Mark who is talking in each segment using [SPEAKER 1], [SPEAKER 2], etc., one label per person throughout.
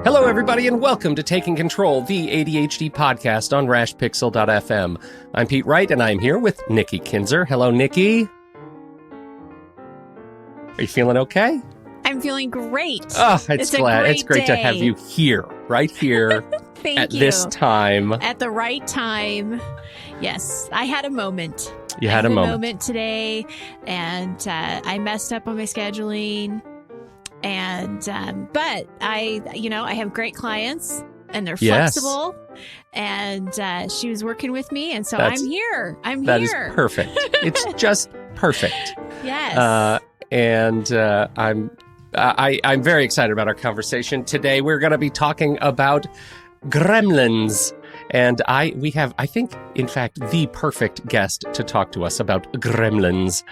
[SPEAKER 1] Hello, everybody, and welcome to Taking Control, the ADHD podcast on rashpixel.fm. I'm Pete Wright, and I'm here with Nikki Kinzer. Hello, Nikki. Are you feeling okay?
[SPEAKER 2] I'm feeling great.
[SPEAKER 1] Oh, it's great to have you here, right here
[SPEAKER 2] Thank
[SPEAKER 1] at
[SPEAKER 2] you.
[SPEAKER 1] this time.
[SPEAKER 2] At the right time. Yes, I had a moment.
[SPEAKER 1] You had a
[SPEAKER 2] moment today, and I messed up on my scheduling. And but I have great clients, and they're flexible. And she was working with me, and so I'm here.
[SPEAKER 1] That is perfect. It's just perfect.
[SPEAKER 2] Yes.
[SPEAKER 1] I'm very excited about our conversation today. We're going to be talking about Gremlins. And we have, I think, in fact, the perfect guest to talk to us about Gremlins.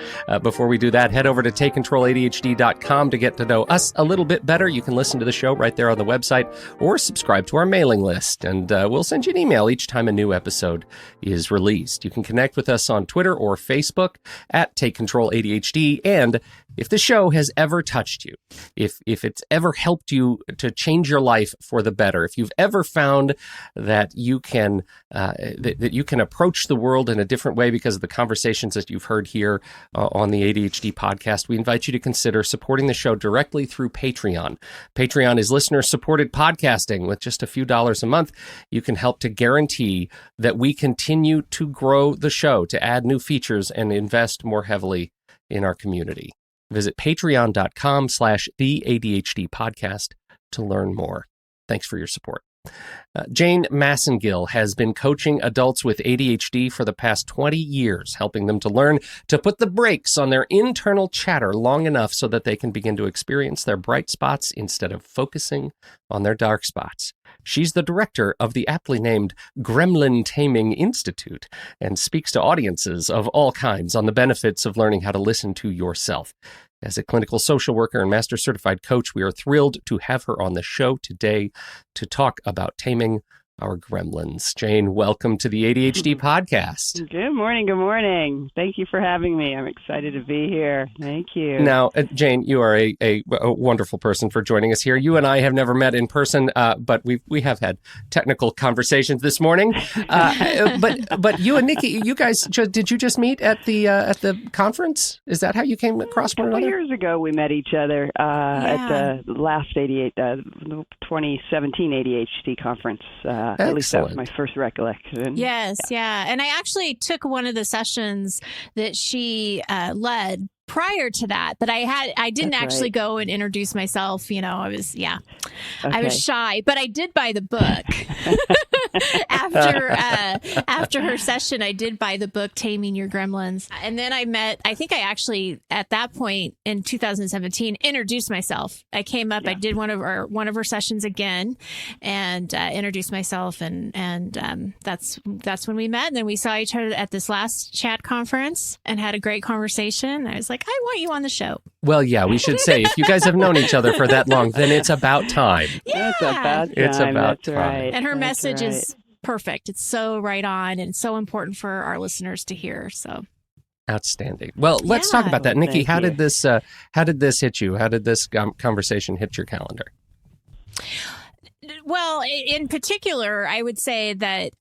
[SPEAKER 1] Before we do that, head over to TakeControlADHD.com to get to know us a little bit better. You can listen to the show right there on the website or subscribe to our mailing list. And we'll send you an email each time a new episode is released. You can connect with us on Twitter or Facebook at TakeControlADHD. And if the show has ever touched you, if it's ever helped you to change your life for the better, if you've ever found that you can that you can approach the world in a different way because of the conversations that you've heard here on the ADHD podcast, we invite you to consider supporting the show directly through Patreon. Patreon is listener-supported podcasting. With just a few dollars a month, you can help to guarantee that we continue to grow the show, to add new features, and invest more heavily in our community. Visit patreon.com/the ADHD to learn more. Thanks for your support. Jane Massengill has been coaching adults with ADHD for the past 20 years, helping them to learn to put the brakes on their internal chatter long enough so that they can begin to experience their bright spots instead of focusing on their dark spots. She's the director of the aptly named Gremlin Taming Institute and speaks to audiences of all kinds on the benefits of learning how to listen to yourself. As a clinical social worker and master certified coach, we are thrilled to have her on the show today to talk about taming our gremlins. Jane, welcome to the ADHD podcast.
[SPEAKER 3] Good morning. Good morning. Thank you for having me. I'm excited to be here. Thank you.
[SPEAKER 1] Now, Jane, you are a wonderful person for joining us here. You and I have never met in person, but we have had technical conversations this morning. But you and Nikki, you guys, did you just meet at the conference? Is that how you came across one another?
[SPEAKER 3] Years ago, we met each other at the last 2017 ADHD conference. At least that was my first recollection.
[SPEAKER 2] Yes, yeah. And I actually took one of the sessions that she led prior to that, but I didn't actually go and introduce myself. I was shy, but I did buy the book. After her session, I did buy the book, Taming Your Gremlins. And then I think I actually, at that point in 2017, introduced myself. I came up, I did one of her sessions again and introduced myself. And that's when we met. And then we saw each other at this last chat conference and had a great conversation. I was like, I want you on the show.
[SPEAKER 1] Well, yeah, we should say, if you guys have known each other for that long, then it's about time.
[SPEAKER 2] Yeah.
[SPEAKER 3] It's about time.
[SPEAKER 1] It's about
[SPEAKER 3] That's
[SPEAKER 1] time.
[SPEAKER 3] Right.
[SPEAKER 2] And her message is perfect. It's so right on and so important for our listeners to hear. So
[SPEAKER 1] outstanding. Well, let's talk about that. Nikki, how did this hit you? How did this conversation hit your calendar?
[SPEAKER 2] Well, in particular, I would say that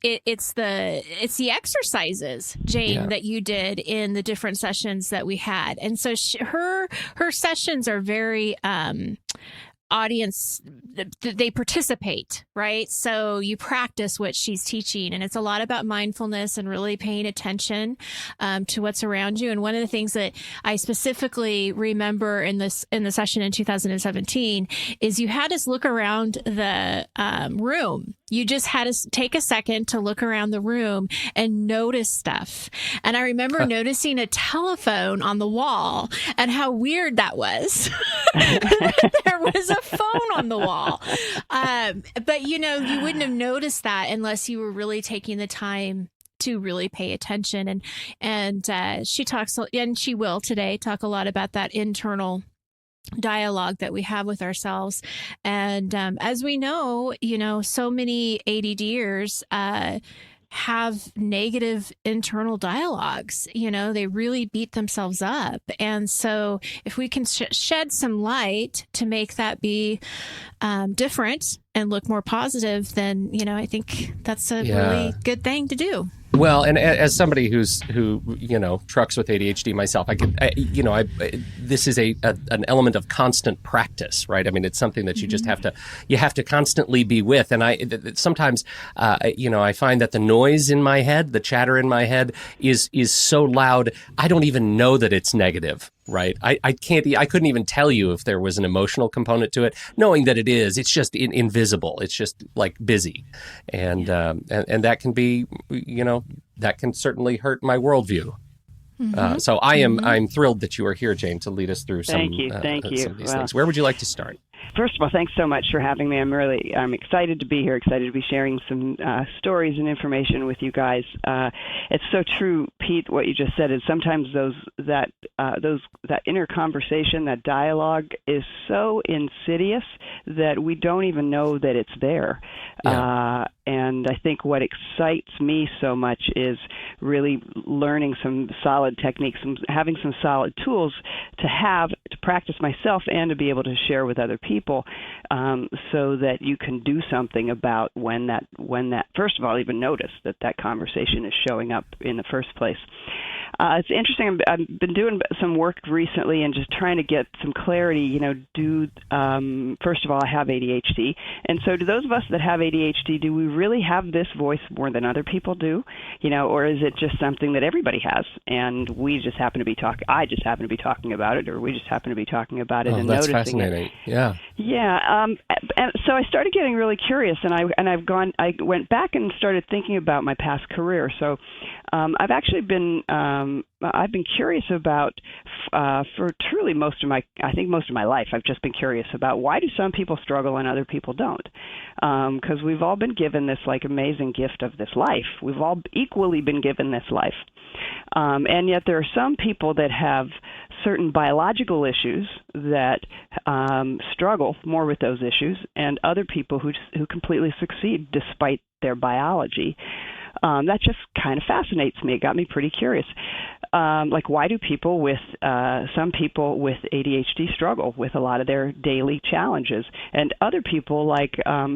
[SPEAKER 2] it's the exercises, Jane, that you did in the different sessions that we had, and so her sessions are very audience, they participate, right? So you practice what she's teaching, and it's a lot about mindfulness and really paying attention to what's around you. And one of the things that I specifically remember in the session in 2017 is you had us look around the room. You just had to take a second to look around the room and notice stuff. And I remember noticing a telephone on the wall and how weird that was. There was a phone on the wall. But, you wouldn't have noticed that unless you were really taking the time to really pay attention. And she talks, and she will today talk a lot about that internal dialogue that we have with ourselves. And as we know, so many ADDers have negative internal dialogues. They really beat themselves up. And so if we can shed some light to make that be different and look more positive, then, I think that's a really good thing to do.
[SPEAKER 1] Well, and as somebody who trucks with ADHD myself, this is an element of constant practice, right? I mean, it's something that you just have to constantly be with. And sometimes, I find that the noise in my head, the chatter in my head is so loud, I don't even know that it's negative. Right. I couldn't even tell you if there was an emotional component to it, knowing that it is. It's just invisible. It's just like busy. And that can be, that can certainly hurt my worldview. So I'm thrilled that you are here, Jane, to lead us through some of these things. Where would you like to start?
[SPEAKER 3] First of all, thanks so much for having me. I'm excited to be here, excited to be sharing some stories and information with you guys. It's so true, Pete, what you just said is sometimes that inner conversation, that dialogue is so insidious that we don't even know that it's there. Yeah. And I think what excites me so much is really learning some solid techniques and having some solid tools to practice myself and to be able to share with other people, so that you can do something about when that first of all, even notice that conversation is showing up in the first place. It's interesting. I've been doing some work recently and just trying to get some clarity. First of all, I have ADHD, and so do those of us that have ADHD, do we really have this voice more than other people do? Or is it just something that everybody has, and we just happen to be I just happen to be talking about it, or we just happen to be talking about it and
[SPEAKER 1] that's
[SPEAKER 3] noticing
[SPEAKER 1] fascinating.
[SPEAKER 3] it.
[SPEAKER 1] Yeah.
[SPEAKER 3] And so I started getting really curious, and I went back and started thinking about my past career. So I've actually been I've been curious about for truly most of my life. I've just been curious about why do some people struggle and other people don't? Because we've all been given this amazing gift of this life. We've all equally been given this life, and yet there are some people that have certain biological issues that struggle more with those issues, and other people who completely succeed despite their biology. That just kind of fascinates me. It got me pretty curious. Why do some people with ADHD struggle with a lot of their daily challenges? And other people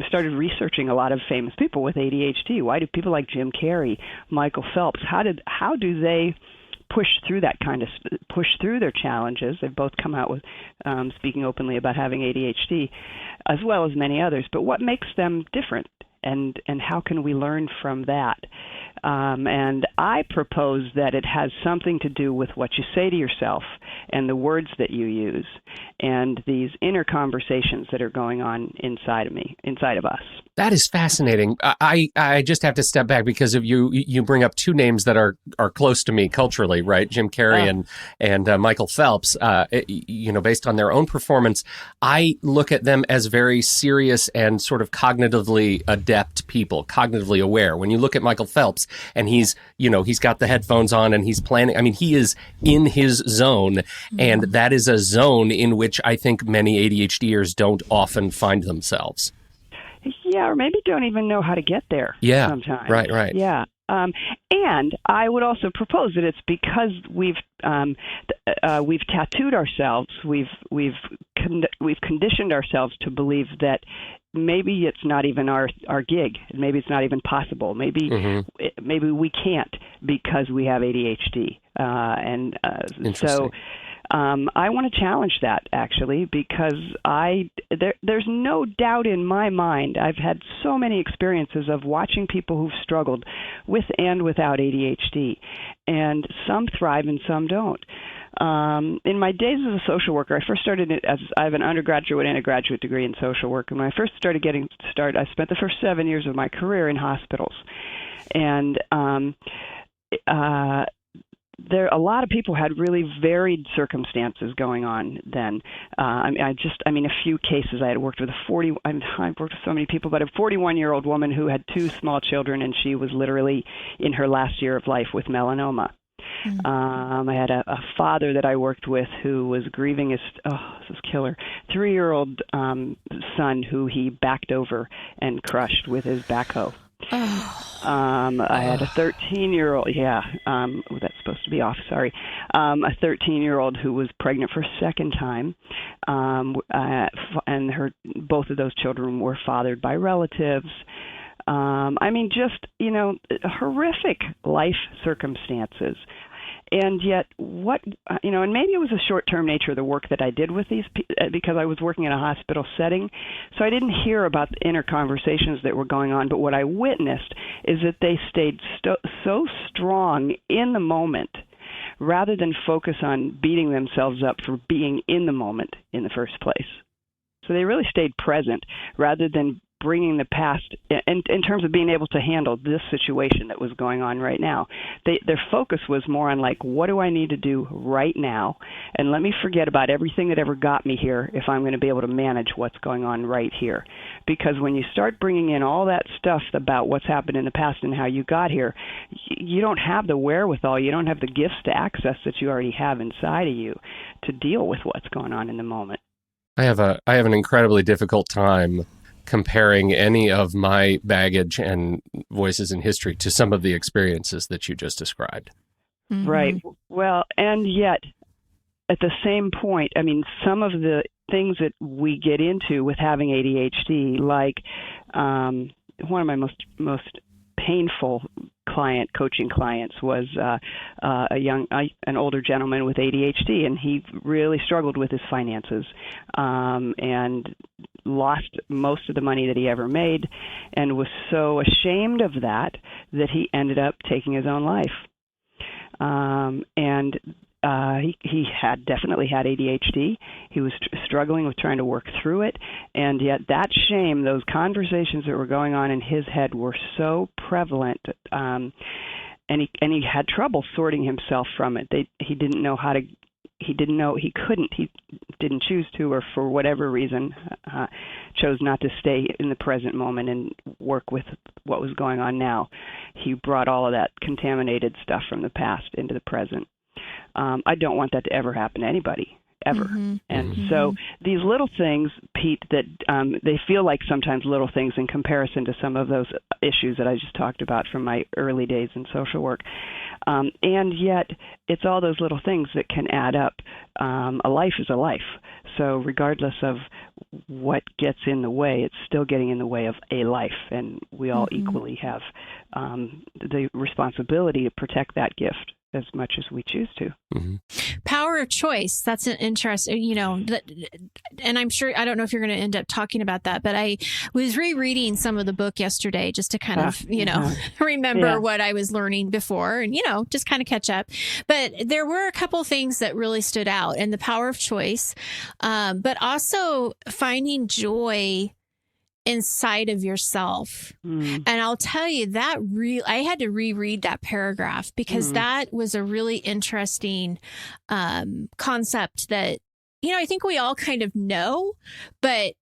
[SPEAKER 3] started researching a lot of famous people with ADHD. Why do people like Jim Carrey, Michael Phelps, how do they push through their challenges? They've both come out with speaking openly about having ADHD, as well as many others. But what makes them different? And how can we learn from that? And I propose that it has something to do with what you say to yourself and the words that you use and these inner conversations that are going on inside of us.
[SPEAKER 1] That is fascinating. I just have to step back because of you bring up two names that are close to me culturally, right? Jim Carrey and Michael Phelps. Based on their own performance, I look at them as very serious and sort of cognitively adept people, cognitively aware. When you look at Michael Phelps and he's got the headphones on and he's planning, I mean, he is in his zone, and that is a zone in which I think many ADHDers don't often find themselves.
[SPEAKER 3] Yeah, or maybe don't even know how to get there.
[SPEAKER 1] Yeah,
[SPEAKER 3] sometimes.
[SPEAKER 1] Right.
[SPEAKER 3] Yeah, and I would also propose that it's because we've tattooed ourselves, we've conditioned ourselves to believe that maybe it's not even our gig, maybe it's not even possible, maybe we can't because we have ADHD, so. I want to challenge that, actually, because there's no doubt in my mind. I've had so many experiences of watching people who've struggled with and without ADHD, and some thrive and some don't. In my days as a social worker, I first started I have an undergraduate and a graduate degree in social work, and when I first started I spent the first 7 years of my career in hospitals, and a lot of people had really varied circumstances going on then. A few cases. I had worked with I've worked with so many people, but a 41-year-old woman who had 2 small children, and she was literally in her last year of life with melanoma. I had a father that I worked with who was grieving his, this is killer, 3-year-old son who he backed over and crushed with his backhoe. I had a 13-year-old. Yeah, that's supposed to be off. Sorry. A 13-year-old who was pregnant for a second time, and both of those children were fathered by relatives. Just horrific life circumstances. And yet, and maybe it was the short-term nature of the work that I did with these, because I was working in a hospital setting, so I didn't hear about the inner conversations that were going on. But what I witnessed is that they stayed so strong in the moment, rather than focus on beating themselves up for being in the moment in the first place. So they really stayed present, rather than bringing the past in terms of being able to handle this situation that was going on right now. Their focus was more on, like, what do I need to do right now? And let me forget about everything that ever got me here if I'm going to be able to manage what's going on right here. Because when you start bringing in all that stuff about what's happened in the past and how you got here, you don't have the wherewithal, you don't have the gifts to access that you already have inside of you to deal with what's going on in the moment.
[SPEAKER 1] I have an incredibly difficult time comparing any of my baggage and voices in history to some of the experiences that you just described.
[SPEAKER 2] Mm-hmm.
[SPEAKER 3] Right. Well, and yet at the same point, some of the things that we get into with having ADHD, like one of my most painful coaching clients was an older gentleman with ADHD, and he really struggled with his finances and lost most of the money that he ever made, and was so ashamed of that he ended up taking his own life. He had definitely had ADHD. He was struggling with trying to work through it, and yet that shame, those conversations that were going on in his head were so prevalent, and he had trouble sorting himself from it. He didn't know how to. He didn't know he couldn't. He didn't choose to, or for whatever reason, chose not to stay in the present moment and work with what was going on now. He brought all of that contaminated stuff from the past into the present. I don't want that to ever happen to anybody, ever.
[SPEAKER 2] Mm-hmm.
[SPEAKER 3] And so these little things, Pete, that they feel like sometimes little things in comparison to some of those issues that I just talked about from my early days in social work. And yet it's all those little things that can add up. A life is a life. So regardless of what gets in the way, it's still getting in the way of a life. And we all equally have the responsibility to protect that gift as much as we choose to.
[SPEAKER 1] Mm-hmm.
[SPEAKER 2] Power of choice. That's an interesting, and I'm sure, I don't know if you're going to end up talking about that, but I was rereading some of the book yesterday just to kind of, remember what I was learning before and, just kind of catch up. But there were a couple things that really stood out, and the power of choice, but also finding joy inside of yourself. And I'll tell you that I had to reread that paragraph because that was a really interesting concept that, I think we all kind of know, but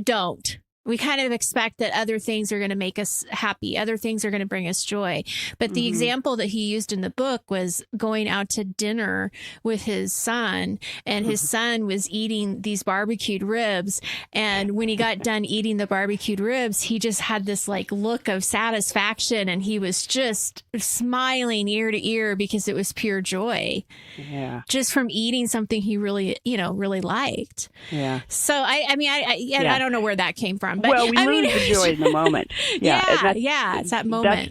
[SPEAKER 2] don't. We kind of expect that other things are going to make us happy. Other things are going to bring us joy. But the example that he used in the book was going out to dinner with his son, and his son was eating these barbecued ribs. And when he got done eating the barbecued ribs, he just had this look of satisfaction, and he was just smiling ear to ear because it was pure joy.
[SPEAKER 3] Yeah.
[SPEAKER 2] Just from eating something he really, really liked.
[SPEAKER 3] Yeah.
[SPEAKER 2] So I don't know where that came from. But,
[SPEAKER 3] we lose the joy in the moment.
[SPEAKER 2] It's that moment.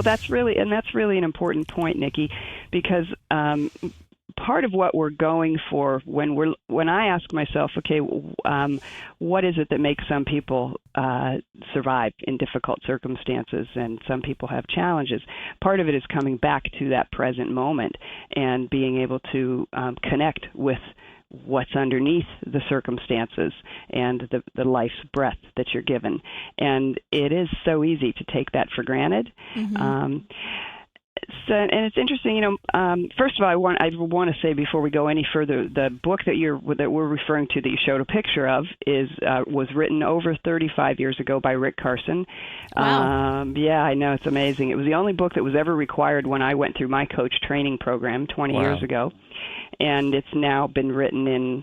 [SPEAKER 3] That's really an important point, Nikki, because part of what we're going for when I ask myself, okay, what is it that makes some people survive in difficult circumstances and some people have challenges? Part of it is coming back to that present moment and being able to connect with what's underneath the circumstances and the life's breath that you're given. And it is so easy to take that for granted. And it's interesting, first of all, I want to say before we go any further, the book that we're referring to that you showed a picture of was written over 35 years ago by Rick Carson.
[SPEAKER 2] Wow.
[SPEAKER 3] I know, it's amazing. It was the only book that was ever required when I went through my coach training program 20 years ago. And it's now been written in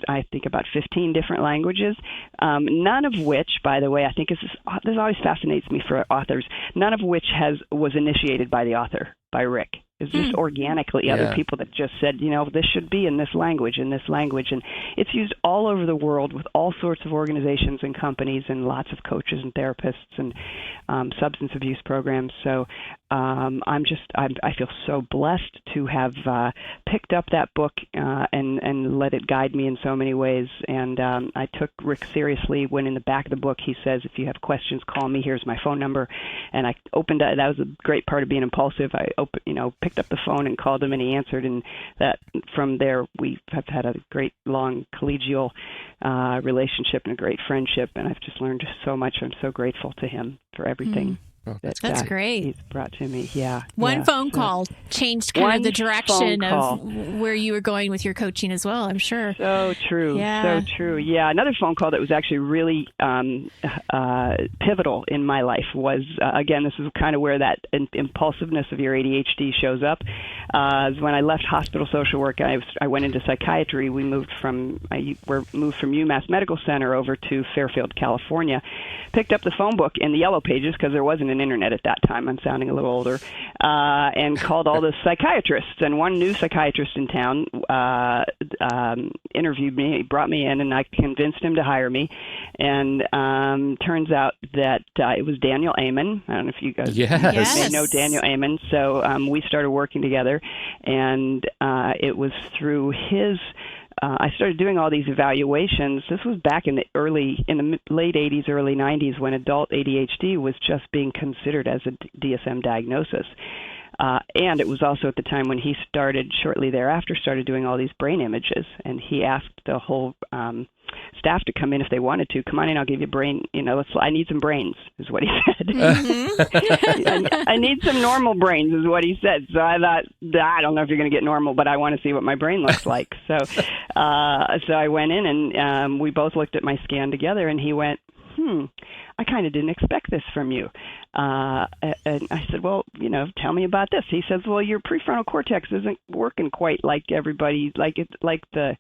[SPEAKER 3] I think, about 15 different languages, none of which, by the way, I think this always fascinates me for authors, none of which was initiated by the author, by Rick. It's just organically other people that just said, this should be in this language. And it's used all over the world with all sorts of organizations and companies and lots of coaches and therapists and substance abuse programs. So I feel so blessed to have picked up that book and let it guide me in so many ways. And I took Rick seriously when in the back of the book he says, if you have questions, call me. Here's my phone number. And I opened it. That was a great part of being impulsive. I picked up the phone and called him, and he answered. And that from there we have had a great long collegial relationship and a great friendship. And I've just learned so much. I'm so grateful to him for everything.
[SPEAKER 2] That's great.
[SPEAKER 3] He's brought to me. Yeah.
[SPEAKER 2] One phone call changed kind of the direction of where you were going with your coaching as well, I'm sure.
[SPEAKER 3] So true.
[SPEAKER 2] Yeah.
[SPEAKER 3] So true. Yeah. Another phone call that was actually really pivotal in my life was, again, this is kind of where that impulsiveness of your ADHD shows up. When I left hospital social work, I went into psychiatry. We moved from UMass Medical Center over to Fairfield, California. Picked up the phone book in the Yellow Pages because there wasn't an internet at that time. I'm sounding a little older, and called all the psychiatrists. And one new psychiatrist in town interviewed me. He brought me in, and I convinced him to hire me. And turns out that it was Daniel Amen. I don't know if you guys may know Daniel Amen. So we started working together, and it was through his. I started doing all these evaluations. This was back in the late 80s, early 90s, when adult ADHD was just being considered as a DSM diagnosis. And it was also at the time when he shortly thereafter, started doing all these brain images. And he asked the whole staff to come in if they wanted to. Come on in, I'll give you brain. I need some brains, is what he said. I need some normal brains, is what he said. So I thought, I don't know if you're going to get normal, but I want to see what my brain looks like. So I went in, and we both looked at my scan together, and he went, I kind of didn't expect this from you. And I said, well, tell me about this. He says, well, your prefrontal cortex isn't working quite like everybody, like the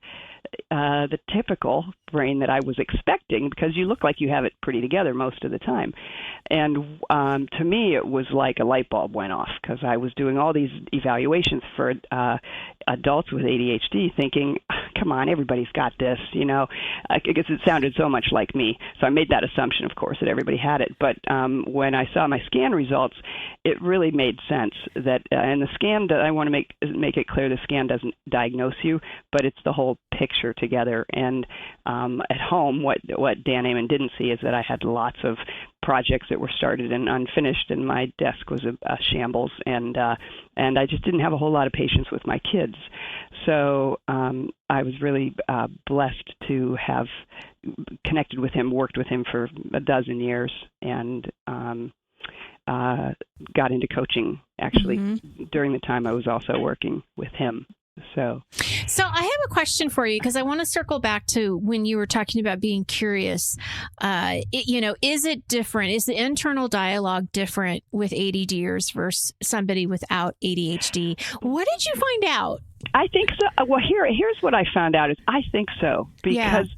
[SPEAKER 3] typical brain that I was expecting, because you look like you have it pretty together most of the time. And to me, it was like a light bulb went off, because I was doing all these evaluations for adults with ADHD thinking, come on, everybody's got this, I guess it sounded so much like me. So I made that assumption, of course, that everybody had it. But when I saw my scan results, it really made sense that, and the scan, I want to make it clear, the scan doesn't diagnose you, but it's the whole picture together. And at home, what Dan Amen didn't see is that I had lots of projects that were started and unfinished, and my desk was a shambles, and I just didn't have a whole lot of patience with my kids. So I was really blessed to have connected with him, worked with him for a dozen years, and got into coaching actually during the time I was also working with him. So
[SPEAKER 2] I have a question for you, because I want to circle back to when you were talking about being curious. Is it different? Is the internal dialogue different with ADDers versus somebody without ADHD? What did you find out?
[SPEAKER 3] I think so. Well, here's what I found out is I think so, because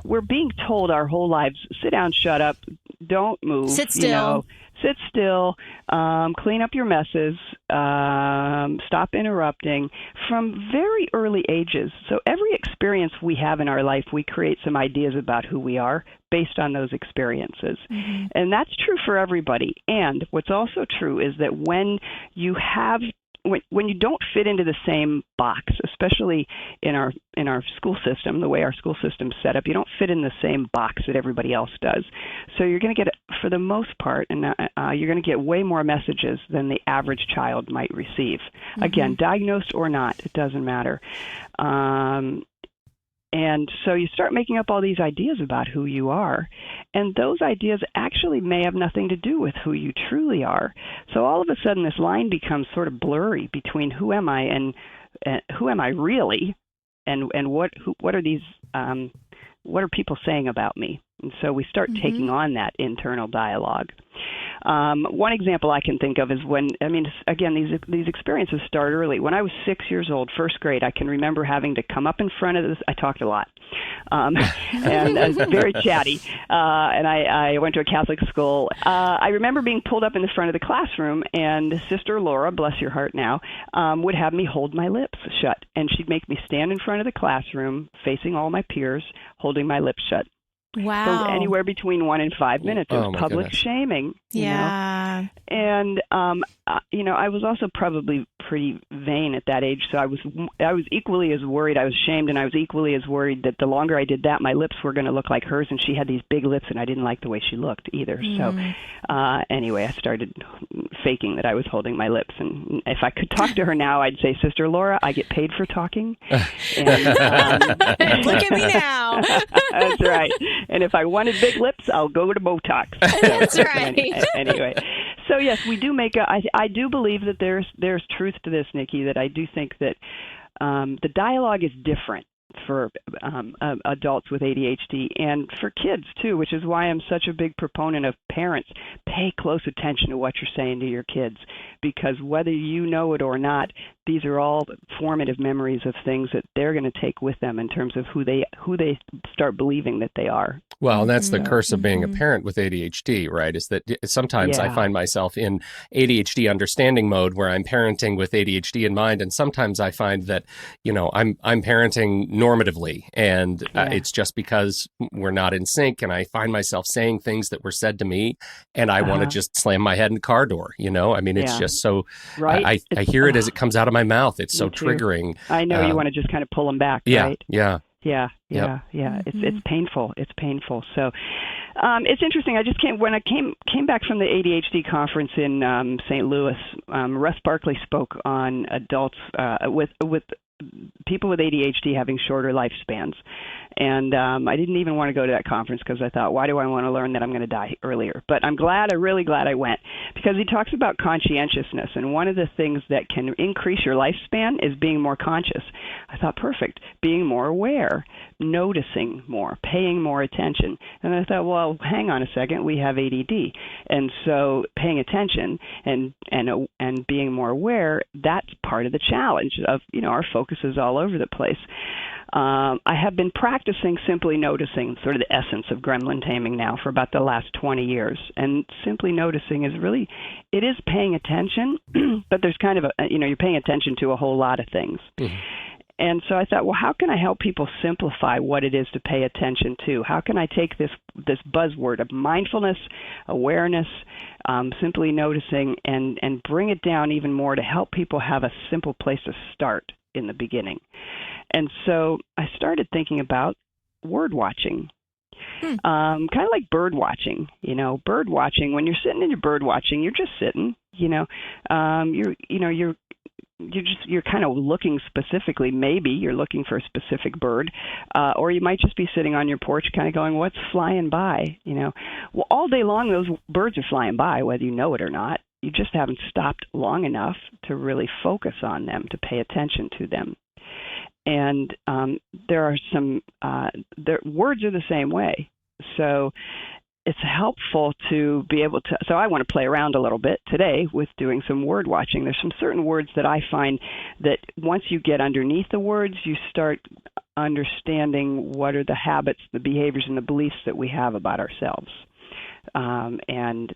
[SPEAKER 3] we're being told our whole lives, sit down, shut up, don't move,
[SPEAKER 2] sit still.
[SPEAKER 3] Sit still, clean up your messes, stop interrupting from very early ages. So every experience we have in our life, we create some ideas about who we are based on those experiences. Mm-hmm. And that's true for everybody. And what's also true is that when you don't fit into the same box, especially in our school system, the way our school system's set up, you don't fit in the same box that everybody else does. So you're going to get, for the most part, and you're going to get way more messages than the average child might receive. Mm-hmm. Again, diagnosed or not, it doesn't matter. And so you start making up all these ideas about who you are, and those ideas actually may have nothing to do with who you truly are. So all of a sudden this line becomes sort of blurry between who am I and who am I really, and what are these what are people saying about me? And so we start taking on that internal dialogue. One example I can think of is again, these experiences start early. When I was 6 years old, first grade, I can remember having to come up in front of this. I talked a lot, and I was very chatty, and I went to a Catholic school. I remember being pulled up in the front of the classroom, and Sister Laura, bless your heart now, would have me hold my lips shut, and she'd make me stand in front of the classroom, facing all my peers, holding my lips shut.
[SPEAKER 2] Wow.
[SPEAKER 3] For anywhere between 1 and 5 minutes. It was public
[SPEAKER 1] goodness.
[SPEAKER 3] shaming.
[SPEAKER 2] Yeah.
[SPEAKER 3] You know? And, I was also probably pretty vain at that age. So I was equally as worried. I was ashamed, and I was equally as worried that the longer I did that, my lips were going to look like hers. And she had these big lips, and I didn't like the way she looked either. So anyway, I started faking that I was holding my lips. And if I could talk to her now, I'd say, Sister Laura, I get paid for talking. And,
[SPEAKER 2] look at me now.
[SPEAKER 3] That's right. And if I wanted big lips, I'll go to Botox.
[SPEAKER 2] That's right.
[SPEAKER 3] Anyway, so yes, we do make I do believe that there's truth to this, Nikki, that I do think that the dialogue is different for adults with ADHD and for kids too, which is why I'm such a big proponent of parents. Pay close attention to what you're saying to your kids, because whether you know it or not, these are all formative memories of things that they're going to take with them in terms of who they start believing that they are.
[SPEAKER 1] Well, and that's the curse of being a parent with ADHD, right? Is that sometimes I find myself in ADHD understanding mode where I'm parenting with ADHD in mind, and sometimes I find that, I'm parenting normatively, and it's just because we're not in sync, and I find myself saying things that were said to me, and I want to just slam my head in the car door. It's just so.
[SPEAKER 3] Right.
[SPEAKER 1] I hear it as it comes out of my mouth. It's so triggering.
[SPEAKER 3] I know you want to just kind of pull them back, right?
[SPEAKER 1] Yeah.
[SPEAKER 3] Yeah. It's painful. It's painful. So it's interesting. When I came back from the ADHD conference in St. Louis, Russ Barkley spoke on adults with people with ADHD having shorter lifespans. And I didn't even want to go to that conference because I thought, why do I want to learn that I'm going to die earlier? But I'm really glad I went, because he talks about conscientiousness. And one of the things that can increase your lifespan is being more conscious. I thought, perfect, being more aware, noticing more, paying more attention. And I thought, well, hang on a second, we have ADD. And so paying attention and being more aware, that's part of the challenge of, our focus is all over the place. I have been practicing simply noticing, sort of the essence of gremlin taming now, for about the last 20 years. And simply noticing is really, it is paying attention, but there's kind of you're paying attention to a whole lot of things. Mm-hmm. And so I thought, well, how can I help people simplify what it is to pay attention to? How can I take this buzzword of mindfulness, awareness, simply noticing, and bring it down even more to help people have a simple place to start in the beginning? And so I started thinking about word watching, kind of like bird watching. Bird watching, when you're sitting in your bird watching, you're just sitting, you're kind of looking specifically. Maybe you're looking for a specific bird, or you might just be sitting on your porch kind of going, what's flying by? Well, all day long, those birds are flying by, whether you know it or not. You just haven't stopped long enough to really focus on them, to pay attention to them. And there are some words are the same way. So it's helpful to be able to. So I want to play around a little bit today with doing some word watching. There's some certain words that I find that once you get underneath the words, you start understanding what are the habits, the behaviors, and the beliefs that we have about ourselves. And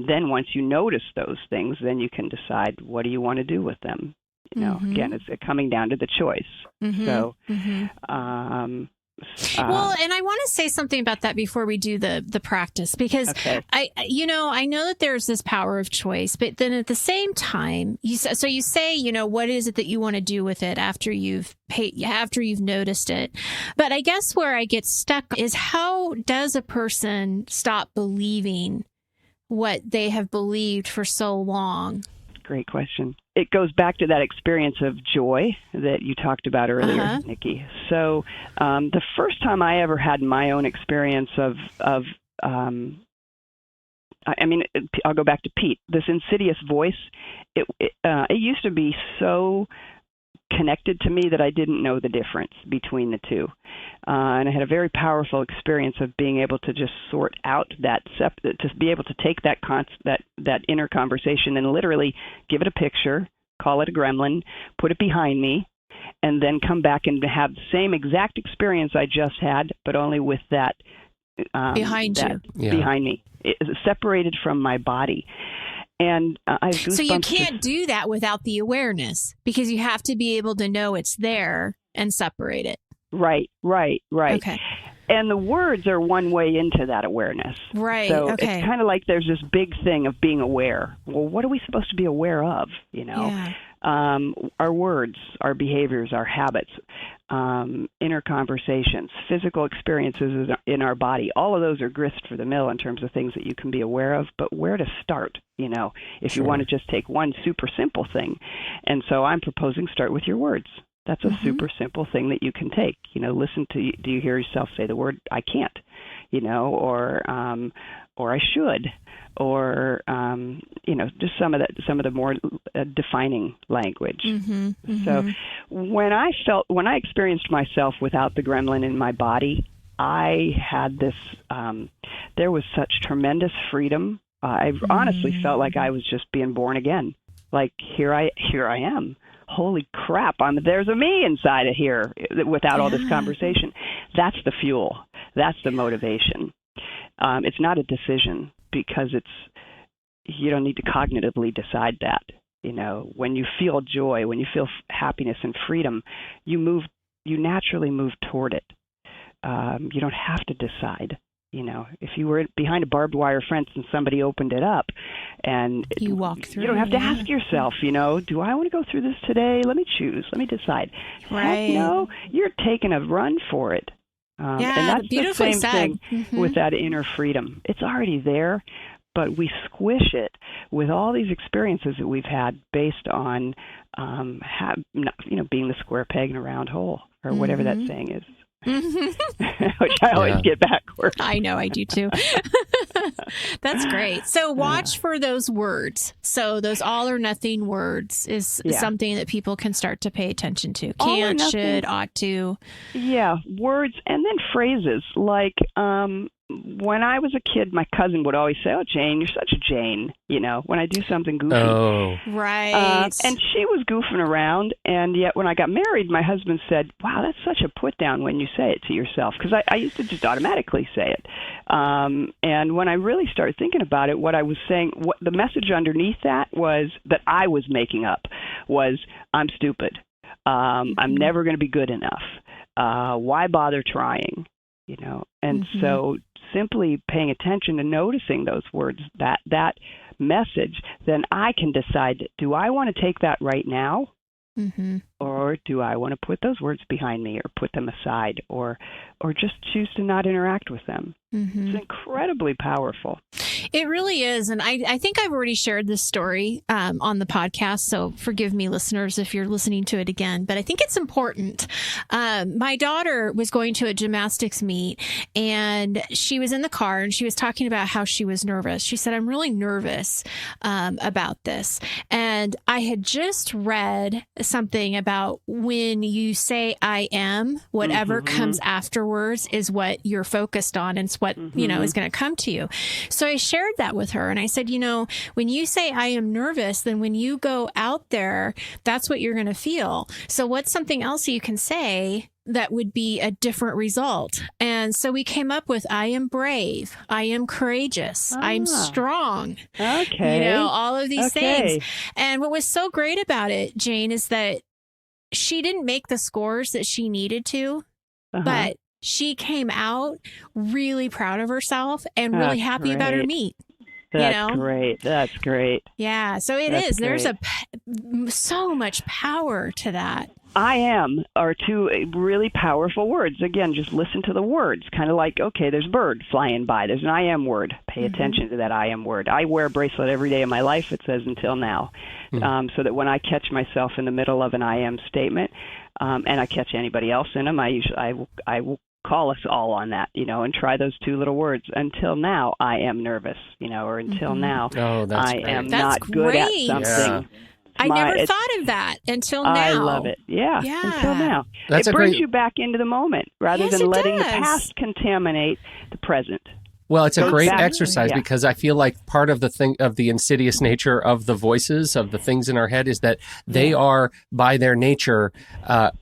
[SPEAKER 3] then once you notice those things, then you can decide what do you want to do with them. Again, it's coming down to the choice. Mm-hmm. So,
[SPEAKER 2] well, and I want to say something about that before we do the practice, because I know that there's this power of choice, but then at the same time, you say, what is it that you want to do with it after you've noticed it? But I guess where I get stuck is, how does a person stop believing what they have believed for so long?
[SPEAKER 3] Great question. It goes back to that experience of joy that you talked about earlier, Nikki. So the first time I ever had my own experience of I'll go back to Pete. This insidious voice, it used to be so connected to me that I didn't know the difference between the two. And I had a very powerful experience of being able to just sort out to be able to take that inner conversation and literally give it a picture, call it a gremlin, put it behind me, and then come back and have the same exact experience I just had, but only with that behind me, separated from my body. And I have goosebumps.
[SPEAKER 2] So you can't do that without the awareness, because you have to be able to know it's there and separate it.
[SPEAKER 3] Right.
[SPEAKER 2] Okay.
[SPEAKER 3] And the words are one way into that awareness.
[SPEAKER 2] Right.
[SPEAKER 3] So
[SPEAKER 2] okay.
[SPEAKER 3] It's kind of like there's this big thing of being aware. Well, what are we supposed to be aware of?
[SPEAKER 2] Yeah.
[SPEAKER 3] Our words, our behaviors, our habits, inner conversations, physical experiences in our body. All of those are grist for the mill in terms of things that you can be aware of, but where to start, if you want to just take one super simple thing. And so I'm proposing start with your words. That's a super simple thing that you can take. Listen to, do you hear yourself say the word, I can't, or I should, or, just some of the more defining language. So when I experienced myself without the gremlin in my body, I had this, there was such tremendous freedom. I honestly felt like I was just being born again. Like, here I am. Holy crap, there's a me inside of here without all this conversation. That's the fuel. That's the motivation. It's not a decision, because you don't need to cognitively decide that. When you feel joy, when you feel happiness and freedom, you naturally move toward it. You don't have to decide. If you were behind a barbed wire fence and somebody opened it up, and
[SPEAKER 2] you walk through,
[SPEAKER 3] you don't have to ask yourself, do I want to go through this today? Let me choose. Let me decide.
[SPEAKER 2] Right.
[SPEAKER 3] Heck no, you're taking a run for it. And that's the same thing with that inner freedom. It's already there, but we squish it with all these experiences that we've had based on, being the square peg in a round hole, or whatever that saying is. Which I always get backwards.
[SPEAKER 2] I know, I do too. That's great. So watch for those words. So those all or nothing words is something that people can start to pay attention to. Can, should, ought to. Yeah, words, and then phrases like, when I was a kid, my cousin would always say, "Oh, Jane, you're such a Jane," when I do something goofy.
[SPEAKER 1] Oh.
[SPEAKER 2] Right.
[SPEAKER 3] And she was goofing around, and yet when I got married, my husband said, "Wow, that's such a put down when you say it to yourself," because I used to just automatically say it. And when I really started thinking about it, what I was saying, what the message underneath that was that I was making up was, "I'm stupid. I'm never going to be good enough. Why bother trying?" And so simply paying attention and noticing those words, that message, then I can decide, do I want to take that right now? Or do I want to put those words behind me, or put them aside, or just choose to not interact with them? It's incredibly powerful.
[SPEAKER 2] It really is. And I think I've already shared this story on the podcast, so forgive me, listeners, if you're listening to it again. But I think it's important. My daughter was going to a gymnastics meet, and she was in the car, and she was talking about how she was nervous. She said, "I'm really nervous about this." And I had just read something about when you say "I am," whatever comes afterwards is what you're focused on, and it's what, is going to come to you. So I shared that with her, and I said, when you say "I am nervous," then when you go out there, that's what you're going to feel. So what's something else you can say that would be a different result? And so we came up with, "I am brave. I am courageous. I'm strong."
[SPEAKER 3] Okay.
[SPEAKER 2] All of these things. And what was so great about it, Jane, is that she didn't make the scores that she needed to, but she came out really proud of herself and really happy about her meet.
[SPEAKER 3] That's great. That's great.
[SPEAKER 2] Yeah. So that's there's so much power to that.
[SPEAKER 3] I am are two really powerful words. Again, just listen to the words. Kind of like, okay, there's a bird flying by. There's an I am word. Pay attention to that I am word. I wear a bracelet every day of my life. It says "until now," so that when I catch myself in the middle of an I am statement, and I catch anybody else in them, I will call us all on that, and try those two little words. Until now, I am nervous, or until now, I am not good at something.
[SPEAKER 2] I never thought of that until now.
[SPEAKER 3] I love it. Yeah. Until now.
[SPEAKER 1] That's
[SPEAKER 3] it brings you back into the moment rather than letting the past contaminate the present.
[SPEAKER 1] Well, it's a great exercise because I feel like part of the insidious nature of the voices, of the things in our head, is that they are, by their nature,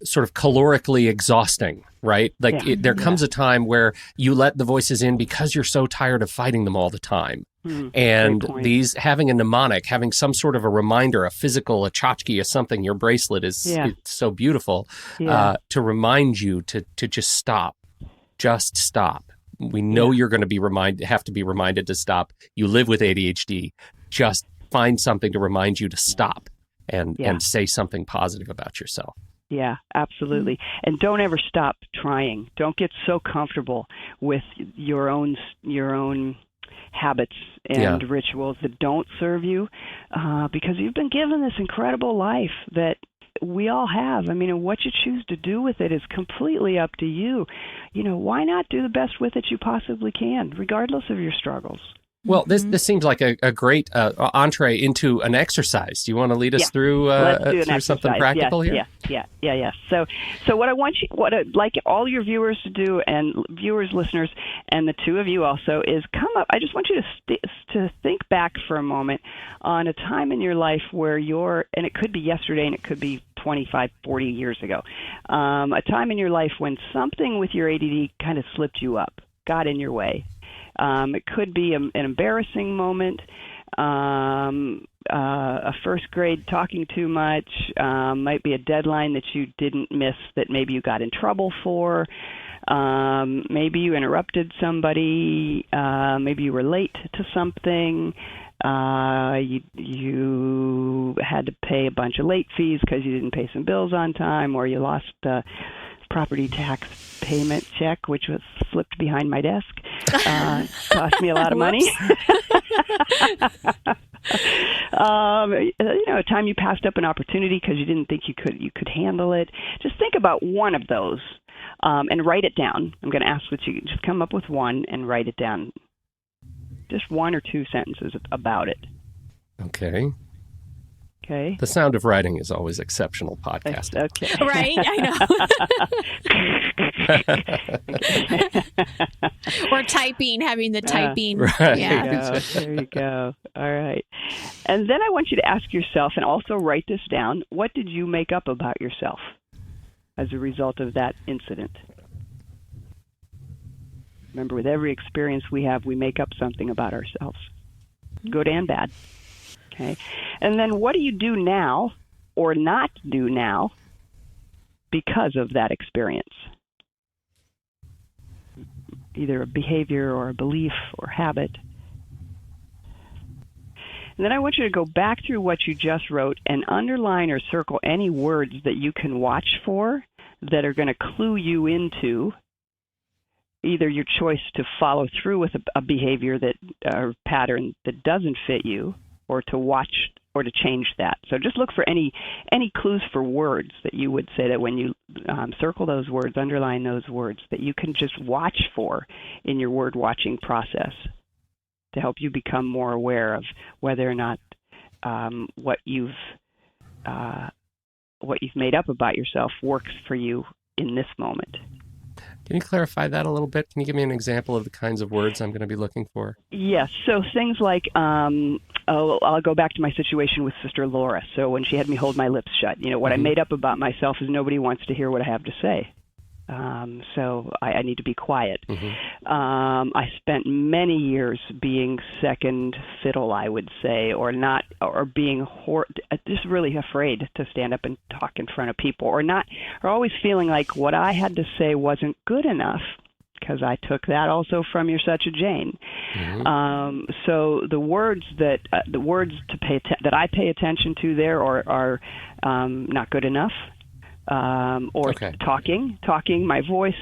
[SPEAKER 1] sort of calorically exhausting, right? Like there comes a time where you let the voices in because you're so tired of fighting them all the time. And these, having a mnemonic, having some sort of a reminder, a physical, a tchotchke, or something, your bracelet is it's so beautiful to remind you to just stop. Just stop. We know you're going to have to be reminded to stop. You live with ADHD. Just find something to remind you to stop and say something positive about yourself.
[SPEAKER 3] Yeah, absolutely. And don't ever stop trying. Don't get so comfortable with your own habits and rituals that don't serve you, because you've been given this incredible life that we all have. I mean, and what you choose to do with it is completely up to you. You know, why not do the best with it you possibly can, regardless of your struggles?
[SPEAKER 1] Well, this seems like a great entree into an exercise. Do you want to lead us through something practical here?
[SPEAKER 3] Yeah. So what I'd like all your viewers to do, and listeners, and the two of you also, is come up. I just want you to think back for a moment on a time in your life where and it could be yesterday and it could be 25, 40 years ago, a time in your life when something with your ADD kind of slipped you up, got in your way. It could be an embarrassing moment, a first grade talking too much, might be a deadline that you didn't miss that maybe you got in trouble for, maybe you interrupted somebody, maybe you were late to something, you had to pay a bunch of late fees because you didn't pay some bills on time, or you lost property tax payment check, which was slipped behind my desk. Cost me a lot of money. A time you passed up an opportunity because you didn't think you could handle it. Just think about one of those and write it down. I'm going to ask that you just come up with one and write it down. Just one or two sentences about it.
[SPEAKER 1] Okay.
[SPEAKER 3] Okay.
[SPEAKER 1] The sound of writing is always exceptional podcasting.
[SPEAKER 2] Okay. Right? I know. Or typing, having the typing.
[SPEAKER 1] Right.
[SPEAKER 2] Yeah.
[SPEAKER 3] There you go. All right. And then I want you to ask yourself, and also write this down, what did you make up about yourself as a result of that incident? Remember, with every experience we have, we make up something about ourselves, good and bad. Okay. And then what do you do now or not do now because of that experience? Either a behavior or a belief or habit. And then I want you to go back through what you just wrote and underline or circle any words that you can watch for that are going to clue you into either your choice to follow through with a behavior or pattern that doesn't fit you, or to watch or to change that. So just look for any clues for words that you would say that when you circle those words, underline those words, that you can just watch for in your word watching process to help you become more aware of whether or not what you've made up about yourself works for you in this moment.
[SPEAKER 1] Can you clarify that a little bit? Can you give me an example of the kinds of words I'm going to be looking for?
[SPEAKER 3] Yes. So things like, I'll go back to my situation with Sister Laura. So when she had me hold my lips shut, what I made up about myself is nobody wants to hear what I have to say. So I need to be quiet. I spent many years being second fiddle, I would say, or being just really afraid to stand up and talk in front of people, or always feeling like what I had to say wasn't good enough, because I took that also from You're Such a Jane. So the words that I pay attention to there are not good enough. Or talking, my voice,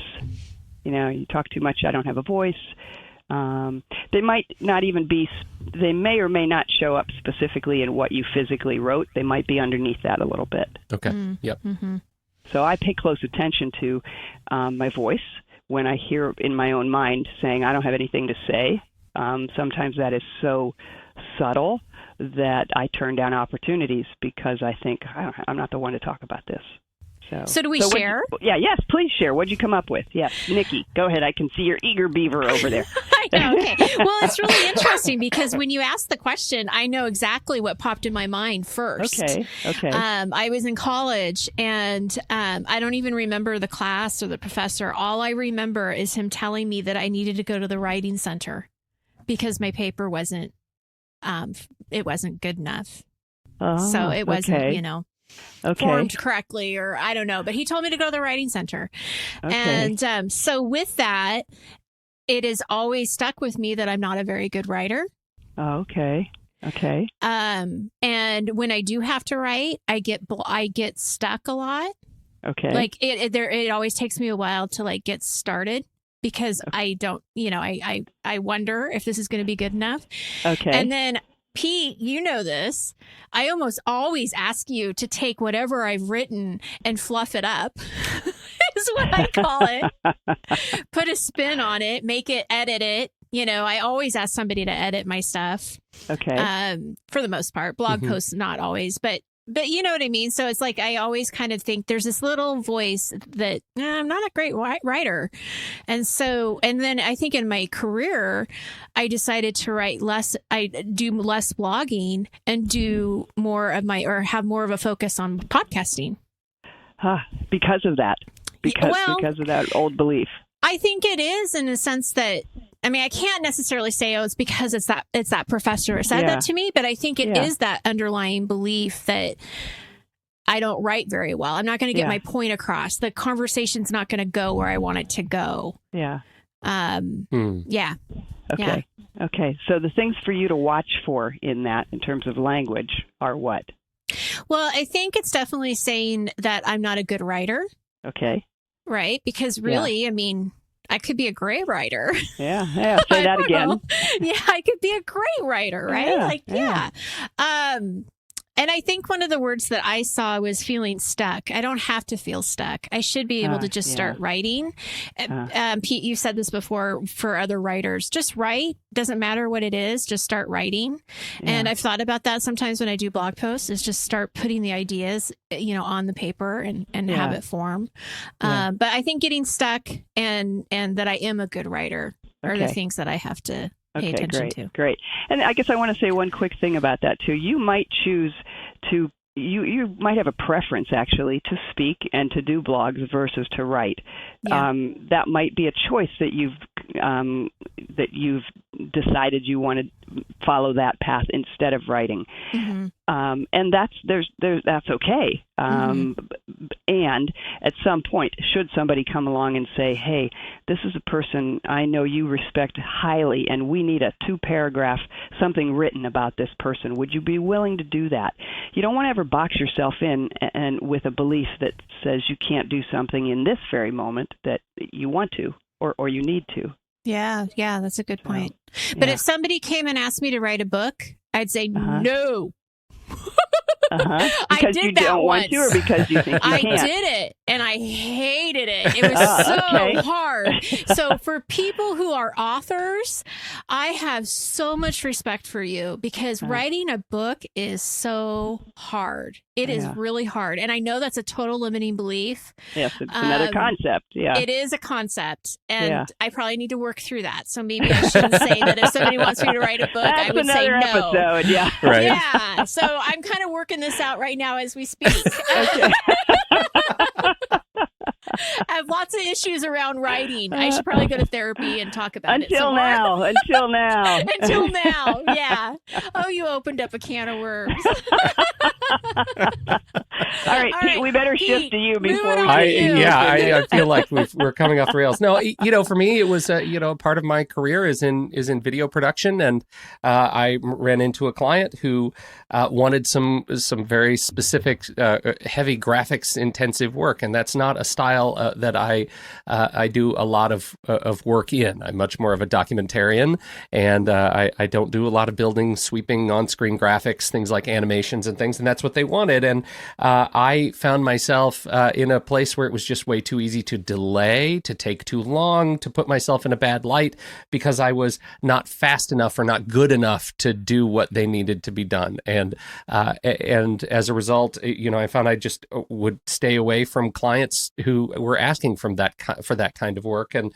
[SPEAKER 3] you talk too much, I don't have a voice. They may or may not show up specifically in what you physically wrote. They might be underneath that a little bit.
[SPEAKER 1] Okay. Yep.
[SPEAKER 2] Mm-hmm.
[SPEAKER 3] So I pay close attention to my voice when I hear in my own mind saying I don't have anything to say. Sometimes that is so subtle that I turn down opportunities because I think I'm not the one to talk about this.
[SPEAKER 2] So do we share?
[SPEAKER 3] Yes, please share. What'd you come up with? Yes, Nikki, go ahead. I can see your eager beaver over there.
[SPEAKER 2] I know, okay. Well, it's really interesting because when you asked the question, I know exactly what popped in my mind first.
[SPEAKER 3] Okay.
[SPEAKER 2] I was in college, and I don't even remember the class or the professor. All I remember is him telling me that I needed to go to the writing center because my paper wasn't good enough. So it wasn't, formed correctly, or I don't know, but he told me to go to the writing center. Okay. And so with that, it has always stuck with me that I'm not a very good writer.
[SPEAKER 3] Okay.
[SPEAKER 2] And when I do have to write, I get stuck a lot.
[SPEAKER 3] Okay.
[SPEAKER 2] Like it always takes me a while to like get started because I don't, I wonder if this is going to be good enough. Okay. And then Pete, you know this. I almost always ask you to take whatever I've written and fluff it up, is what I call it. Put a spin on it, edit it. I always ask somebody to edit my stuff. Okay. For the most part, blog posts, not always, but you know what I mean? So it's like, I always kind of think there's this little voice that I'm not a great writer. And then I think in my career, I decided to write less. I do less blogging and do more of have more of a focus on podcasting.
[SPEAKER 3] Because of that. Because of that old belief.
[SPEAKER 2] I think it is, in a sense that, I can't necessarily say, it's because it's that professor said that to me, but I think it is that underlying belief that I don't write very well. I'm not going to get my point across. The conversation's not going to go where I want it to go.
[SPEAKER 3] Yeah.
[SPEAKER 2] Yeah.
[SPEAKER 3] Okay. Yeah. Okay. So the things for you to watch for in terms of language are what?
[SPEAKER 2] Well, I think it's definitely saying that I'm not a good writer.
[SPEAKER 3] Okay.
[SPEAKER 2] Right? Because really, I could be a great writer.
[SPEAKER 3] Yeah. Say that again.
[SPEAKER 2] Know. Yeah, I could be a great writer, right? Yeah. And I think one of the words that I saw was feeling stuck. I don't have to feel stuck. I should be able to just start writing. Pete, you said this before for other writers. Just write. Doesn't matter what it is. Just start writing. Yeah. And I've thought about that sometimes when I do blog posts, is just start putting the ideas, on the paper and have it form. But I think getting stuck and that I am a good writer are the things that I have to pay attention to.
[SPEAKER 3] Great. And I guess I want to say one quick thing about that too. You might choose to, you might have a preference actually to speak and to do blogs versus to write. Yeah. That might be a choice that you've decided you want to follow that path instead of writing. Mm-hmm. And that's okay. And at some point, should somebody come along and say, hey, this is a person I know you respect highly, and we need a 2-paragraph something written about this person. Would you be willing to do that? You don't want to ever box yourself in and with a belief that says you can't do something in this very moment that you want to or you need to.
[SPEAKER 2] Yeah, that's a good point. But if somebody came and asked me to write a book, I'd say no.
[SPEAKER 3] Because you don't want to, or because you think you can't?
[SPEAKER 2] I did it, and I hated it. It was so hard. So for people who are authors, I have so much respect for you, because writing a book is so hard. It is really hard. And I know that's a total limiting belief.
[SPEAKER 3] Yes, it's another concept. Yeah.
[SPEAKER 2] It is a concept. And I probably need to work through that. So maybe I shouldn't say that if somebody wants me to write a book, I would say no.
[SPEAKER 3] Episode, yeah.
[SPEAKER 1] Right.
[SPEAKER 2] Yeah. So I'm kind of working this out right now as we speak. I have lots of issues around writing. I should probably go to therapy and talk about it some more.
[SPEAKER 3] Until now.
[SPEAKER 2] Until now, yeah. Oh, you opened up a can of worms.
[SPEAKER 3] All right, Pete, we better shift to you before we
[SPEAKER 1] I feel like we're coming off the rails. No, for me, it was, part of my career is in video production, and I ran into a client who wanted some very specific, heavy graphics intensive work, and that's not a style that I do a lot of work in. I'm much more of a documentarian, and I don't do a lot of building, sweeping on-screen graphics, things like animations and things, and that's what they wanted. And I found myself in a place where it was just way too easy to delay, to take too long, to put myself in a bad light because I was not fast enough or not good enough to do what they needed to be done. And as a result, I found I just would stay away from clients who were asking for that kind of work. And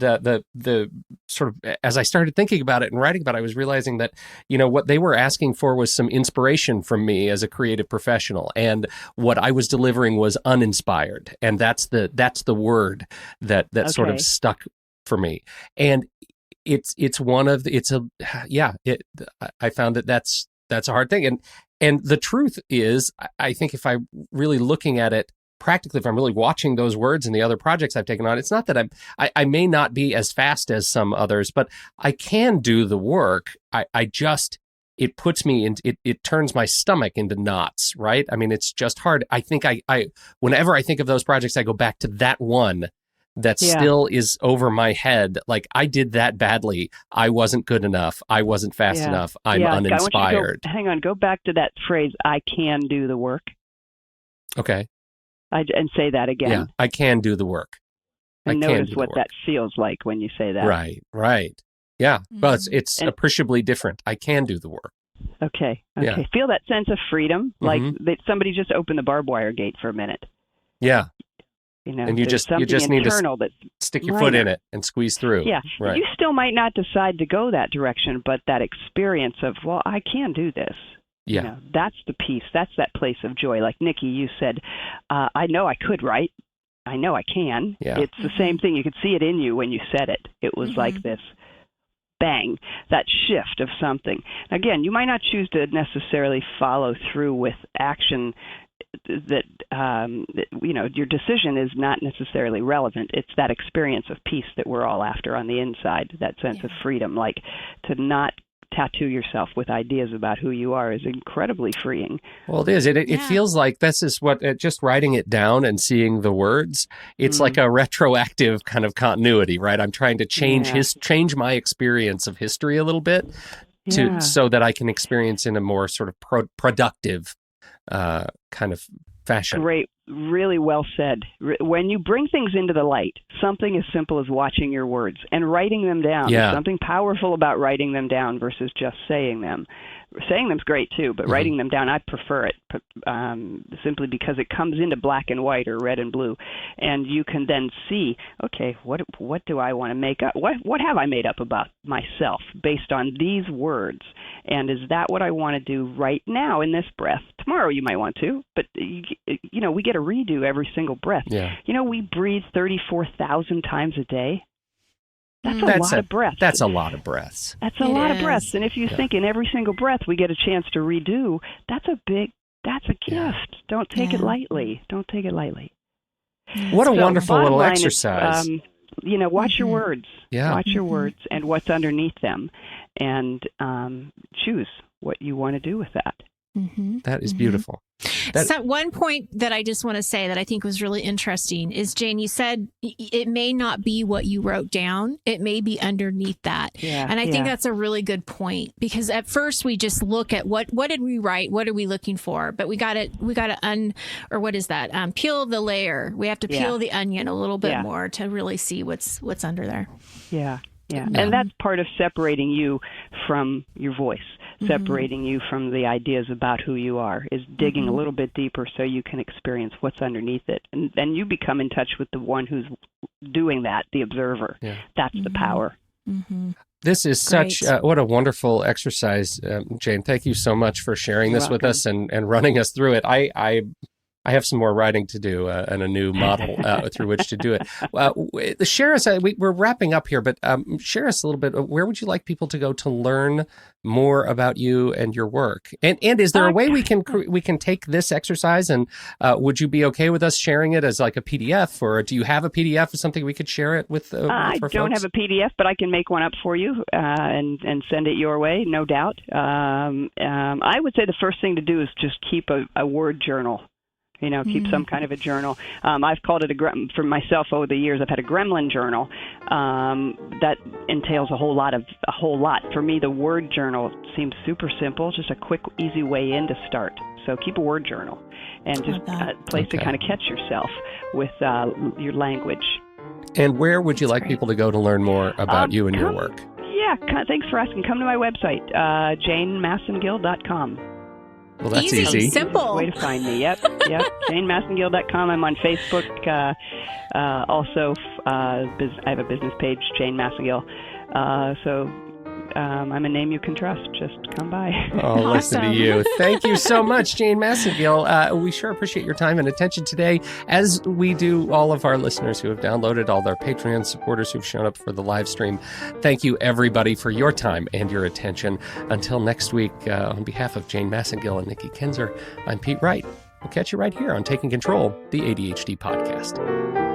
[SPEAKER 1] the sort of, as I started thinking about it and writing about it, I was realizing that, what they were asking for was some inspiration from me as a creative professional. And what I was delivering was uninspired. And that's the word that sort of stuck for me. And I found that's a hard thing. And the truth is, I think if I'm really looking at it practically, if I'm really watching those words and the other projects I've taken on, it's not that I may not be as fast as some others, but I can do the work. It puts me in, it turns my stomach into knots, right? I mean, it's just hard. I think whenever I think of those projects, I go back to that one that still is over my head. Like, I did that badly. I wasn't good enough. I wasn't fast enough. I'm uninspired.
[SPEAKER 3] Go back to that phrase, I can do the work.
[SPEAKER 1] Okay.
[SPEAKER 3] And say that again.
[SPEAKER 1] Yeah, I can do the work.
[SPEAKER 3] And notice what that feels like when you say that.
[SPEAKER 1] Right. Yeah, well, it's appreciably different. I can do the work.
[SPEAKER 3] Okay.
[SPEAKER 1] Yeah.
[SPEAKER 3] Feel that sense of freedom, like that somebody just opened the barbed wire gate for a minute.
[SPEAKER 1] Yeah. And you just need to stick your foot in it and squeeze through.
[SPEAKER 3] Yeah.
[SPEAKER 1] Right.
[SPEAKER 3] You still might not decide to go that direction, but that experience of, well, I can do this.
[SPEAKER 1] Yeah.
[SPEAKER 3] That's the piece. That's that place of joy. Like Nikki, you said, I know I could write. I know I can.
[SPEAKER 1] Yeah.
[SPEAKER 3] It's the same thing. You could see it in you when you said it. It was like this bang, that shift of something. Again, you might not choose to necessarily follow through with action that your decision is not necessarily relevant. It's that experience of peace that we're all after on the inside, that sense of freedom. Like, to not tattoo yourself with ideas about who you are is incredibly freeing.
[SPEAKER 1] Well, it is. It feels like this is what, just writing it down and seeing the words, it's like a retroactive kind of continuity, right? I'm trying to change my experience of history a little bit so that I can experience in a more sort of productive kind of fashion.
[SPEAKER 3] Great. Really well said. When you bring things into the light, something as simple as watching your words and writing them down. There's something powerful about writing them down versus just saying them. Saying them's great too, but writing them down, I prefer it simply because it comes into black and white or red and blue, and you can then see, okay, what do I want to make up? What have I made up about myself based on these words? And is that what I want to do right now in this breath? Tomorrow you might want to, but we get a redo every single breath.
[SPEAKER 1] Yeah.
[SPEAKER 3] We breathe 34,000 times a day. That's a lot of breaths.
[SPEAKER 1] That's a lot of breaths.
[SPEAKER 3] That's a lot of breaths. And if you think in every single breath we get a chance to redo, that's a gift. Don't take it lightly. Don't take it lightly.
[SPEAKER 1] What a wonderful little exercise.
[SPEAKER 3] Watch your words.
[SPEAKER 1] Yeah.
[SPEAKER 3] Watch your words and what's underneath them, and choose what you want to do with that.
[SPEAKER 1] That is beautiful.
[SPEAKER 2] So one point that I just want to say that I think was really interesting is, Jane, you said it may not be what you wrote down. It may be underneath that. And I think that's a really good point, because at first we just look at what did we write? What are we looking for? But we got to peel the layer. We have to peel the onion a little bit more to really see what's under there.
[SPEAKER 3] Yeah. And that's part of separating you from your voice, separating you from the ideas about who you are, is digging a little bit deeper so you can experience what's underneath it. And then you become in touch with the one who's doing that, the observer. Yeah. That's the power.
[SPEAKER 1] This is such what a wonderful exercise, Jane. Thank you so much for sharing this with us and running us through it. I have some more writing to do and a new model through which to do it. Share us, we're wrapping up here, but share us a little bit. Where would you like people to go to learn more about you and your work? And is there a way we can take this exercise, and would you be okay with us sharing it as like a PDF, or do you have a PDF or something we could share it with?
[SPEAKER 3] I don't have a PDF, but I can make one up for you and send it your way, no doubt. I would say the first thing to do is just keep a word journal. Keep some kind of a journal. I've called it for myself over the years. I've had a Gremlin journal that entails a whole lot. For me, the word journal seems super simple, just a quick, easy way in to start. So keep a word journal, and just a place to kind of catch yourself with your language.
[SPEAKER 1] And where would you like people to go to learn more about you and your work?
[SPEAKER 3] Yeah, thanks for asking. Come to my website, janemassengill.com.
[SPEAKER 1] Well, that's easy.
[SPEAKER 2] Simple.
[SPEAKER 3] Way to find me. Yep. janemassengill.com. I'm on Facebook. Also, I have a business page, Jane Massengill. So I'm a name you can trust. Just come by.
[SPEAKER 1] Oh, listen to you. Thank you so much, Jane Massengill. We sure appreciate your time and attention today, as we do all of our listeners who have downloaded, all their Patreon supporters who've shown up for the live stream. Thank you, everybody, for your time and your attention. Until next week, on behalf of Jane Massengill and Nikki Kinzer, I'm Pete Wright. We'll catch you right here on Taking Control, the ADHD podcast.